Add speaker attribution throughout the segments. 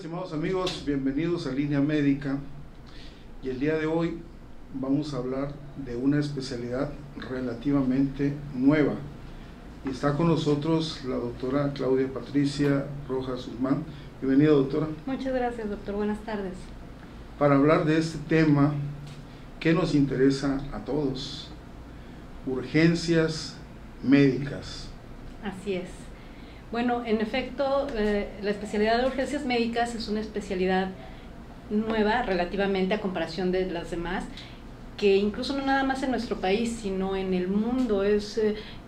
Speaker 1: estimados amigos, bienvenidos a Línea Médica, y el día de hoy vamos a hablar de una especialidad relativamente nueva, y está con nosotros la doctora Claudia Patricia Rojas Guzmán. Bienvenida, doctora.
Speaker 2: Muchas gracias, doctor, buenas tardes.
Speaker 1: Para hablar de este tema que nos interesa a todos: urgencias médicas.
Speaker 2: Así es. Bueno, en efecto, la especialidad de urgencias médicas es una especialidad nueva relativamente a comparación de las demás, que incluso no nada más en nuestro país, sino en el mundo. Es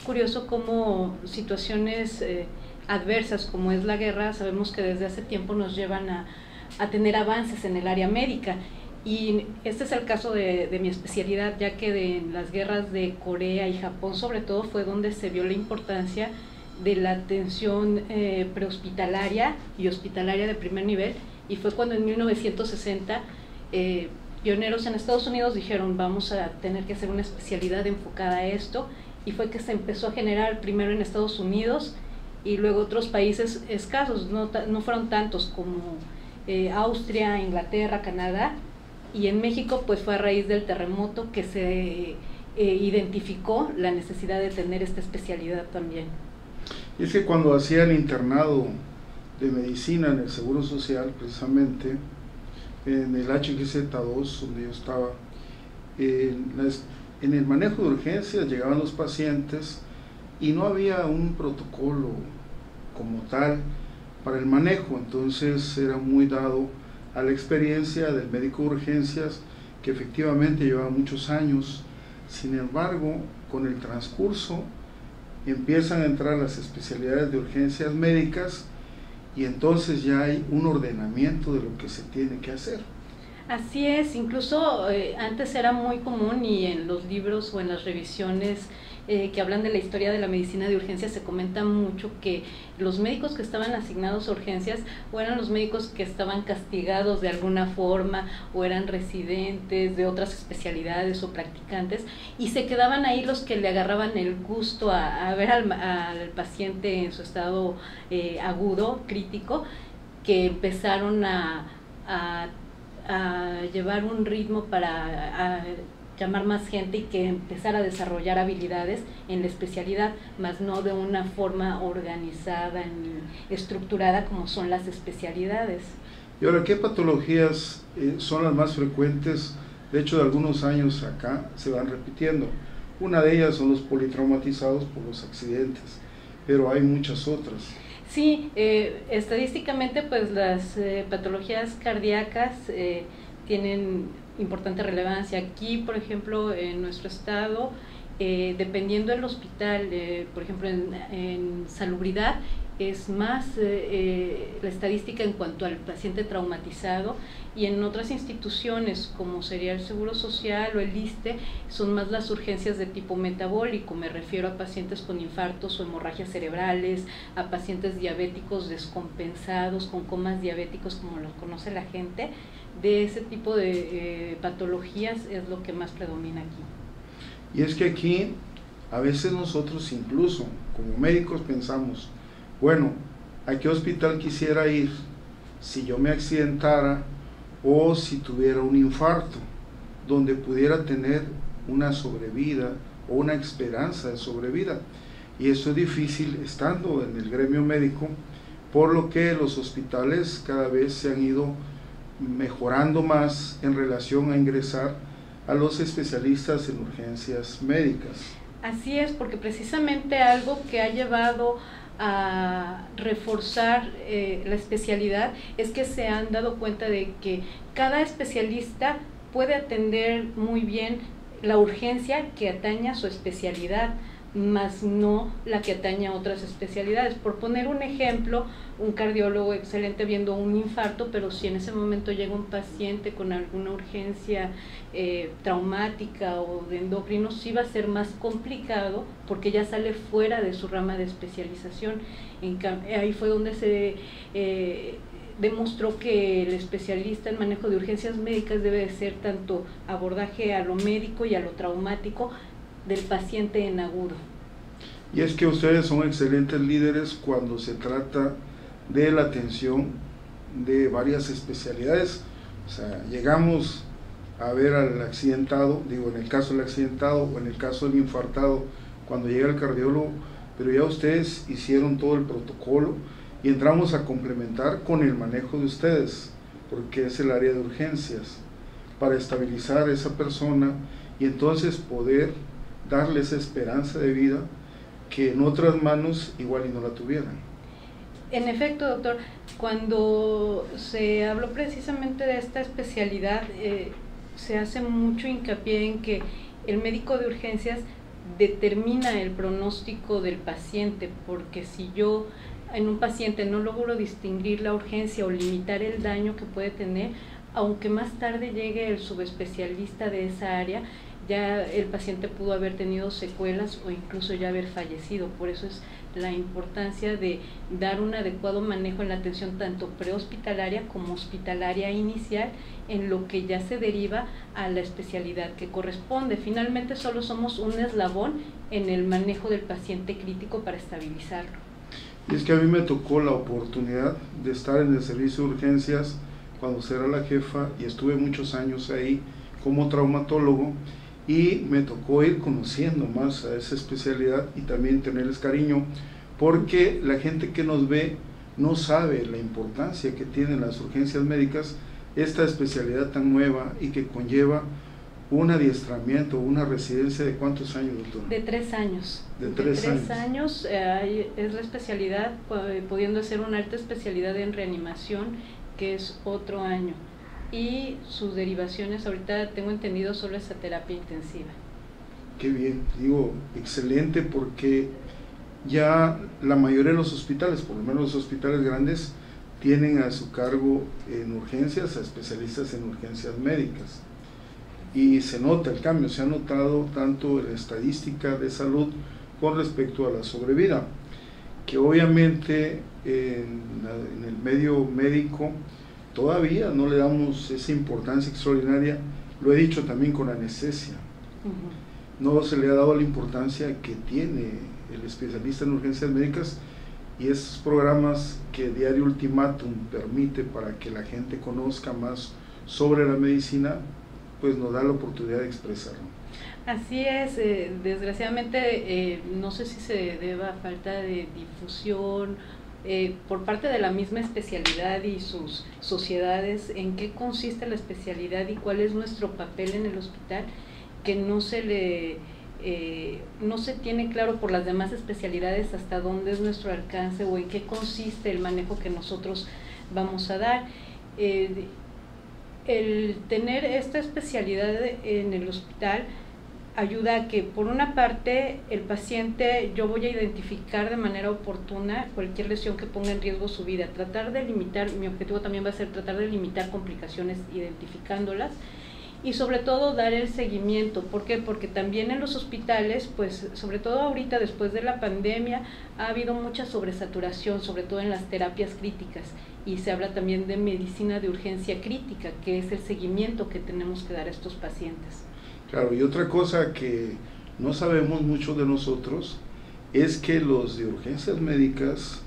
Speaker 2: curioso cómo situaciones adversas como es la guerra, sabemos que desde hace tiempo nos llevan a tener avances en el área médica. Y este es el caso de mi especialidad, ya que de las guerras de Corea y Japón sobre todo fue donde se vio la importancia de la atención prehospitalaria y hospitalaria de primer nivel, y fue cuando en 1960 pioneros en Estados Unidos dijeron: vamos a tener que hacer una especialidad enfocada a esto, y fue que se empezó a generar primero en Estados Unidos y luego otros países escasos, no fueron tantos como Austria, Inglaterra, Canadá, y en México pues fue a raíz del terremoto que se identificó la necesidad de tener esta especialidad también.
Speaker 1: Y es que cuando hacía el internado de medicina en el Seguro Social, precisamente en el HGZ2, donde yo estaba, en el manejo de urgencias llegaban los pacientes y no había un protocolo como tal para el manejo, entonces era muy dado a la experiencia del médico de urgencias, que efectivamente llevaba muchos años. Sin embargo, con el transcurso empiezan a entrar las especialidades de urgencias médicas, y entonces ya hay un ordenamiento de lo que se tiene que hacer.
Speaker 2: Así es, incluso antes era muy común, y en los libros o en las revisiones que hablan de la historia de la medicina de urgencias se comenta mucho que los médicos que estaban asignados a urgencias o eran los médicos que estaban castigados de alguna forma, o eran residentes de otras especialidades o practicantes, y se quedaban ahí los que le agarraban el gusto a ver al paciente en su estado agudo, crítico, que empezaron a llevar un ritmo para llamar más gente y que empezar a desarrollar habilidades en la especialidad, más no de una forma organizada ni estructurada como son las especialidades.
Speaker 1: Y ahora, ¿qué patologías son las más frecuentes? De hecho, de algunos años acá se van repitiendo. Una de ellas son los politraumatizados por los accidentes, pero hay muchas otras.
Speaker 2: Sí, estadísticamente pues las patologías cardíacas tienen importante relevancia. Aquí, por ejemplo, en nuestro estado, dependiendo del hospital, por ejemplo, en salubridad, es más la estadística en cuanto al paciente traumatizado, y en otras instituciones como sería el Seguro Social o el ISSSTE son más las urgencias de tipo metabólico. Me refiero a pacientes con infartos o hemorragias cerebrales, a pacientes diabéticos descompensados con comas diabéticos, como los conoce la gente. De ese tipo de patologías es lo que más predomina aquí.
Speaker 1: Y es que aquí a veces nosotros incluso como médicos pensamos: bueno, ¿a qué hospital quisiera ir si yo me accidentara o si tuviera un infarto, donde pudiera tener una sobrevida o una esperanza de sobrevida? Y eso es difícil estando en el gremio médico, por lo que los hospitales cada vez se han ido mejorando más en relación a ingresar a los especialistas en urgencias médicas.
Speaker 2: Así es, porque precisamente algo que ha llevado a reforzar la especialidad es que se han dado cuenta de que cada especialista puede atender muy bien la urgencia que atañe a su especialidad, más no la que atañe a otras especialidades. Por poner un ejemplo, un cardiólogo excelente viendo un infarto, pero si en ese momento llega un paciente con alguna urgencia traumática o de endocrino, sí va a ser más complicado porque ya sale fuera de su rama de especialización. Ahí fue donde se demostró que el especialista en manejo de urgencias médicas debe de ser tanto abordaje a lo médico y a lo traumático del paciente en agudo.
Speaker 1: Y es que ustedes son excelentes líderes cuando se trata de la atención de varias especialidades. O sea, llegamos a ver al accidentado, digo, en el caso del accidentado o en el caso del infartado, cuando llega el cardiólogo, pero ya ustedes hicieron todo el protocolo y entramos a complementar con el manejo de ustedes, porque es el área de urgencias, para estabilizar a esa persona y entonces poder darle esa esperanza de vida que en otras manos igual y no la tuvieran.
Speaker 2: En efecto, doctor, cuando se habló precisamente de esta especialidad, se hace mucho hincapié en que el médico de urgencias determina el pronóstico del paciente, porque si yo en un paciente no logro distinguir la urgencia o limitar el daño que puede tener, aunque más tarde llegue el subespecialista de esa área, ya el paciente pudo haber tenido secuelas o incluso ya haber fallecido. Por eso es la importancia de dar un adecuado manejo en la atención tanto prehospitalaria como hospitalaria inicial, en lo que ya se deriva a la especialidad que corresponde. Finalmente solo somos un eslabón en el manejo del paciente crítico para estabilizarlo.
Speaker 1: Y es que a mí me tocó la oportunidad de estar en el servicio de urgencias cuando era la jefa y estuve muchos años ahí como traumatólogo, y me tocó ir conociendo más a esa especialidad y también tenerles cariño, porque la gente que nos ve no sabe la importancia que tienen las urgencias médicas, esta especialidad tan nueva y que conlleva un adiestramiento, una residencia de ¿cuántos años, doctora?
Speaker 2: De 3 años.
Speaker 1: De 3
Speaker 2: años es la especialidad, pudiendo ser una alta especialidad en reanimación, que es otro año. Y sus derivaciones, ahorita tengo entendido, solo es a terapia intensiva.
Speaker 1: Qué bien, digo, excelente, porque ya la mayoría de los hospitales, por lo menos los hospitales grandes, tienen a su cargo en urgencias a especialistas en urgencias médicas. Y se nota el cambio, se ha notado tanto en la estadística de salud con respecto a la sobrevida, que obviamente en el medio médico todavía no le damos esa importancia extraordinaria, lo he dicho también con anestesia. No se le ha dado la importancia que tiene el especialista en urgencias médicas, y esos programas que Diario Ultimátum permite para que la gente conozca más sobre la medicina, pues nos da la oportunidad de expresarlo.
Speaker 2: Así es, desgraciadamente no sé si se deba a falta de difusión por parte de la misma especialidad y sus sociedades, en qué consiste la especialidad y cuál es nuestro papel en el hospital, que no se tiene claro por las demás especialidades hasta dónde es nuestro alcance o en qué consiste el manejo que nosotros vamos a dar. El tener esta especialidad en el hospital ayuda a que, por una parte, el paciente, yo voy a identificar de manera oportuna cualquier lesión que ponga en riesgo su vida, tratar de limitar, mi objetivo también va a ser tratar de limitar complicaciones identificándolas, y sobre todo dar el seguimiento. ¿Por qué? Porque también en los hospitales, pues sobre todo ahorita después de la pandemia, ha habido mucha sobresaturación, sobre todo en las terapias críticas, y se habla también de medicina de urgencia crítica, que es el seguimiento que tenemos que dar a estos pacientes.
Speaker 1: Claro, y otra cosa que no sabemos mucho de nosotros es que los de urgencias médicas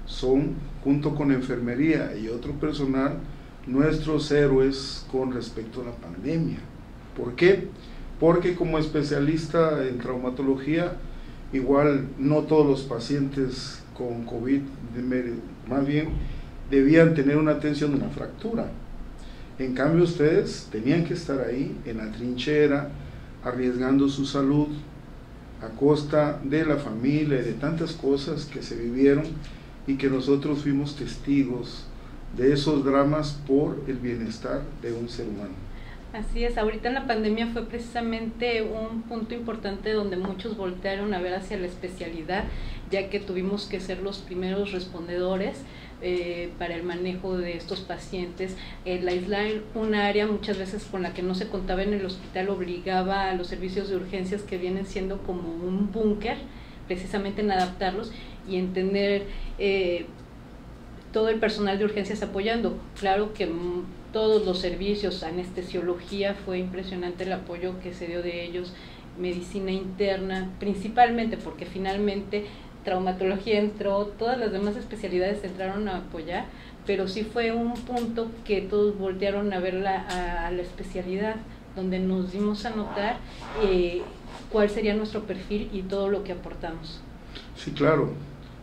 Speaker 1: son, junto con enfermería y otro personal, nuestros héroes con respecto a la pandemia. ¿Por qué? Porque como especialista en traumatología, igual no todos los pacientes con COVID, más bien, debían tener una atención de una fractura. En cambio, ustedes tenían que estar ahí en la trinchera, arriesgando su salud a costa de la familia y de tantas cosas que se vivieron, y que nosotros fuimos testigos de esos dramas por el bienestar de un ser humano.
Speaker 2: Así es, ahorita en la pandemia fue precisamente un punto importante donde muchos voltearon a ver hacia la especialidad, ya que tuvimos que ser los primeros respondedores para el manejo de estos pacientes. El aislar un área muchas veces con la que no se contaba en el hospital obligaba a los servicios de urgencias, que vienen siendo como un búnker, precisamente en adaptarlos y en tener todo el personal de urgencias apoyando. Claro que todos los servicios, anestesiología, fue impresionante el apoyo que se dio de ellos, medicina interna, principalmente porque finalmente traumatología entró, todas las demás especialidades entraron a apoyar, pero sí fue un punto que todos voltearon a ver a la especialidad, donde nos dimos a notar cuál sería nuestro perfil y todo lo que aportamos.
Speaker 1: Sí, claro,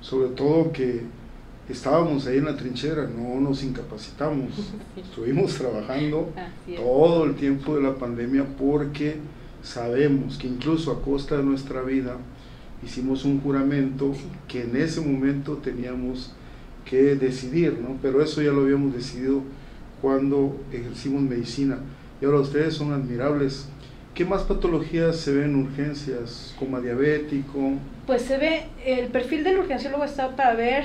Speaker 1: sobre todo que estábamos ahí en la trinchera, no nos incapacitamos, sí. Estuvimos trabajando todo el tiempo de la pandemia porque sabemos que incluso a costa de nuestra vida hicimos un juramento que en ese momento teníamos que decidir, ¿no? Pero eso ya lo habíamos decidido cuando ejercimos medicina. Y ahora ustedes son admirables. ¿Qué más patologías se ven en urgencias? ¿Coma diabético?
Speaker 2: Pues se ve, el perfil del urgenciólogo está para ver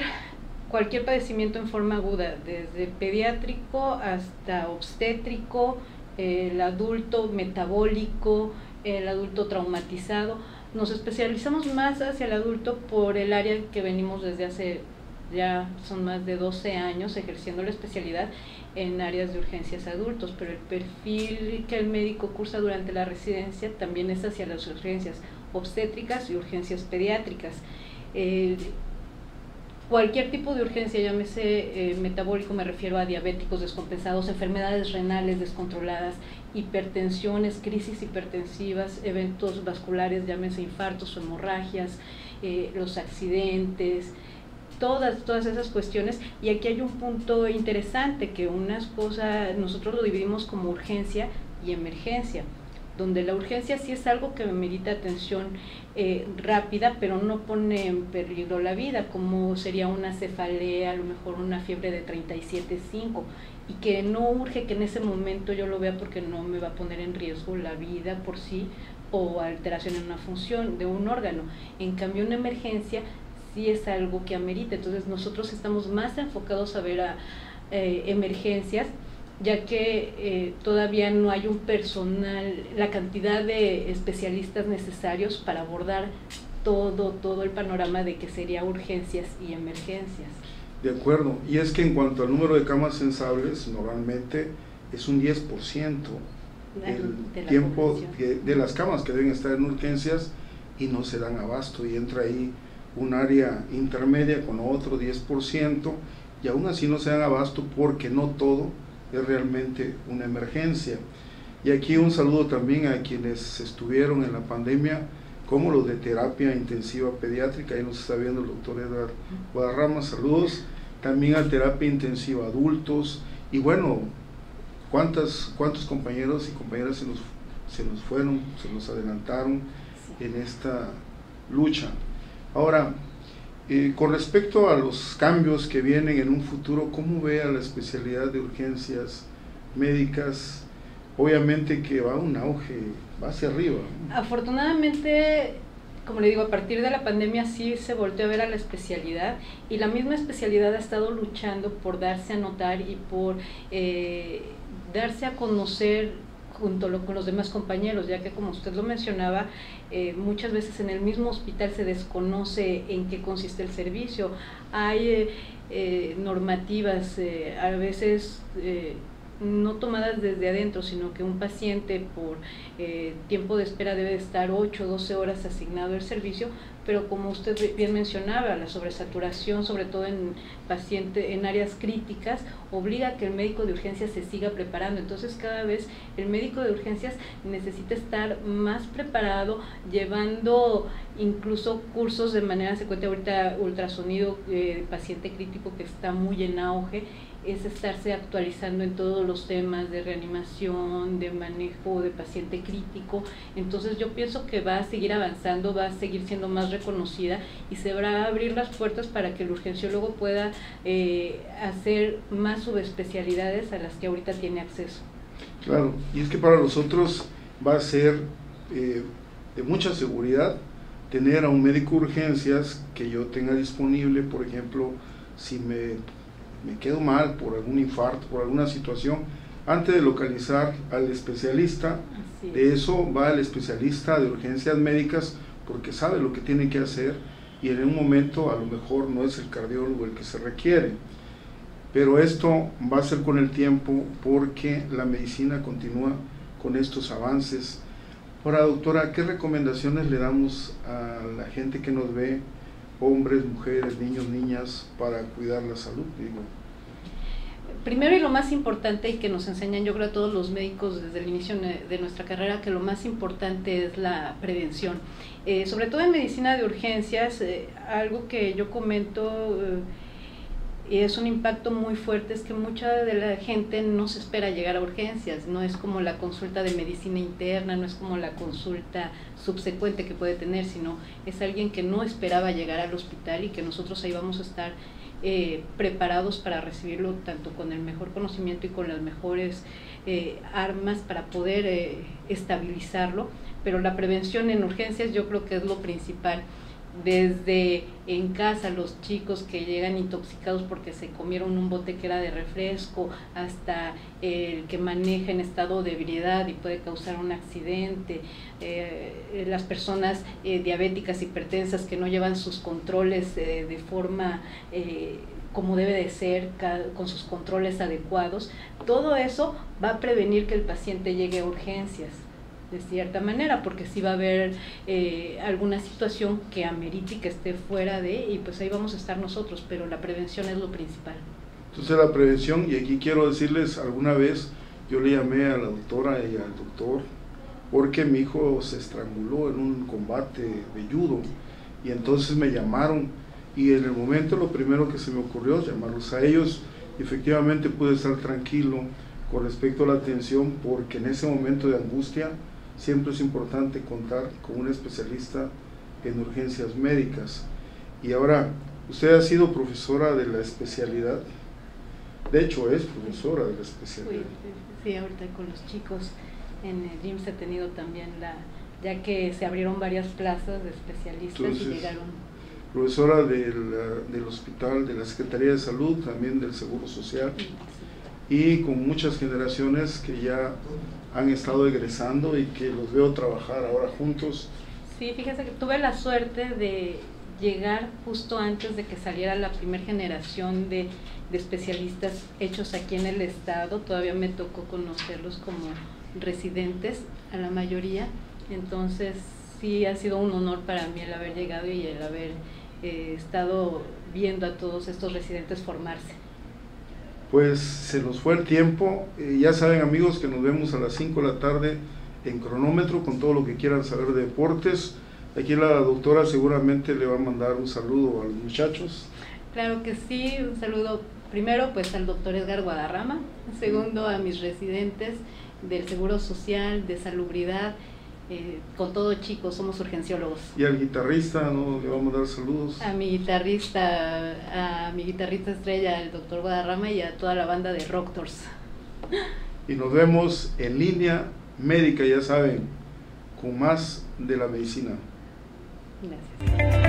Speaker 2: cualquier padecimiento en forma aguda, desde pediátrico hasta obstétrico, el adulto metabólico, el adulto traumatizado. Nos especializamos más hacia el adulto por el área que venimos desde hace, ya son más de 12 años ejerciendo la especialidad en áreas de urgencias adultos, pero el perfil que el médico cursa durante la residencia también es hacia las urgencias obstétricas y urgencias pediátricas. Cualquier tipo de urgencia, llámese metabólico, me refiero a diabéticos descompensados, enfermedades renales descontroladas, hipertensiones, crisis hipertensivas, eventos vasculares, llámese infartos o hemorragias, los accidentes, todas esas cuestiones. Y aquí hay un punto interesante, que unas cosas nosotros lo dividimos como urgencia y emergencia, donde la urgencia sí es algo que merita atención rápida, pero no pone en peligro la vida, como sería una cefalea, a lo mejor una fiebre de 37.5, y que no urge que en ese momento yo lo vea porque no me va a poner en riesgo la vida por sí o alteración en una función de un órgano. En cambio, una emergencia sí es algo que amerita. Entonces nosotros estamos más enfocados a ver a emergencias, ya que todavía no hay un personal, la cantidad de especialistas necesarios para abordar todo el panorama de que sería urgencias y emergencias.
Speaker 1: De acuerdo, y es que en cuanto al número de camas sensibles, normalmente es un 10% el tiempo de las camas que deben estar en urgencias y no se dan abasto, y entra ahí un área intermedia con otro 10%, y aún así no se dan abasto porque no todo es realmente una emergencia. Y aquí un saludo también a quienes estuvieron en la pandemia, como los de terapia intensiva pediátrica, ahí nos está viendo el doctor Edgar Guadarrama, saludos, también a terapia intensiva adultos, y bueno, cuántos compañeros y compañeras se nos fueron, se nos adelantaron en esta lucha. Ahora, con respecto a los cambios que vienen en un futuro, ¿cómo ve a la especialidad de urgencias médicas? Obviamente que va a un auge, va hacia arriba.
Speaker 2: Afortunadamente, como le digo, a partir de la pandemia sí se volteó a ver a la especialidad, y la misma especialidad ha estado luchando por darse a notar y por darse a conocer junto con los demás compañeros, ya que, como usted lo mencionaba, muchas veces en el mismo hospital se desconoce en qué consiste el servicio. Hay normativas a veces no tomadas desde adentro, sino que un paciente por tiempo de espera debe estar 8 o 12 horas asignado el servicio, pero como usted bien mencionaba, la sobresaturación, sobre todo en áreas críticas, obliga a que el médico de urgencias se siga preparando. Entonces cada vez el médico de urgencias necesita estar más preparado, llevando incluso cursos de manera secuente. Ahorita ultrasonido paciente crítico, que está muy en auge, es estarse actualizando en todos los temas de reanimación, de manejo de paciente crítico. Entonces yo pienso que va a seguir avanzando, va a seguir siendo más reconocida, y se van a abrir las puertas para que el urgenciólogo pueda hacer más subespecialidades a las que ahorita tiene acceso.
Speaker 1: Claro, y es que para nosotros va a ser de mucha seguridad tener a un médico de urgencias que yo tenga disponible. Por ejemplo, si me quedo mal por algún infarto, por alguna situación, antes de localizar al especialista, de eso va el especialista de urgencias médicas, porque sabe lo que tiene que hacer, y en un momento a lo mejor no es el cardiólogo el que se requiere. Pero esto va a ser con el tiempo, porque la medicina continúa con estos avances. Ahora, doctora, ¿qué recomendaciones le damos a la gente que nos ve, hombres, mujeres, niños, niñas, para cuidar la salud?
Speaker 2: primero y lo más importante, y que nos enseñan yo creo a todos los médicos desde el inicio de nuestra carrera, que lo más importante es la prevención. Sobre todo en medicina de urgencias, algo que yo comento y es un impacto muy fuerte, es que mucha de la gente no se espera llegar a urgencias, no es como la consulta de medicina interna, no es como la consulta subsecuente que puede tener, sino es alguien que no esperaba llegar al hospital y que nosotros ahí vamos a estar preparados para recibirlo tanto con el mejor conocimiento y con las mejores armas para poder estabilizarlo, pero la prevención en urgencias yo creo que es lo principal. Desde en casa los chicos que llegan intoxicados porque se comieron un bote que era de refresco, hasta el que maneja en estado de ebriedad y puede causar un accidente, las personas diabéticas, hipertensas que no llevan sus controles de forma como debe de ser, con sus controles adecuados, todo eso va a prevenir que el paciente llegue a urgencias de cierta manera, porque sí va a haber alguna situación que amerite que esté fuera de, y pues ahí vamos a estar nosotros, pero la prevención es lo principal.
Speaker 1: Entonces la prevención, y aquí quiero decirles, alguna vez yo le llamé a la doctora y al doctor porque mi hijo se estranguló en un combate de judo, y entonces me llamaron, y en el momento lo primero que se me ocurrió es llamarlos a ellos, y efectivamente pude estar tranquilo con respecto a la atención, porque en ese momento de angustia siempre es importante contar con un especialista en urgencias médicas. Y ahora, usted ha sido profesora de la especialidad, de hecho es profesora de la especialidad.
Speaker 2: Sí, ahorita con los chicos en el IMSS he tenido también ya que se abrieron varias plazas de especialistas. Entonces, y llegaron.
Speaker 1: Profesora del hospital, de la Secretaría de Salud, también del Seguro Social, y con muchas generaciones que ya han estado egresando y que los veo trabajar ahora juntos.
Speaker 2: Sí, fíjese que tuve la suerte de llegar justo antes de que saliera la primera generación de especialistas hechos aquí en el estado. Todavía me tocó conocerlos como residentes a la mayoría, entonces sí ha sido un honor para mí el haber llegado y el haber estado viendo a todos estos residentes formarse.
Speaker 1: Pues se nos fue el tiempo, ya saben amigos que nos vemos a las 5 de la tarde en Cronómetro con todo lo que quieran saber de deportes. Aquí la doctora seguramente le va a mandar un saludo a los muchachos.
Speaker 2: Claro que sí, un saludo primero pues al doctor Edgar Guadarrama, segundo a mis residentes del Seguro Social, de Salubridad, con todo chicos, somos urgenciólogos.
Speaker 1: Y al guitarrista, ¿no? Le vamos a dar saludos.
Speaker 2: A mi guitarrista estrella, el doctor Guadarrama, y a toda la banda de Rocktors.
Speaker 1: Y nos vemos en Línea Médica, ya saben, con más de la medicina.
Speaker 2: Gracias.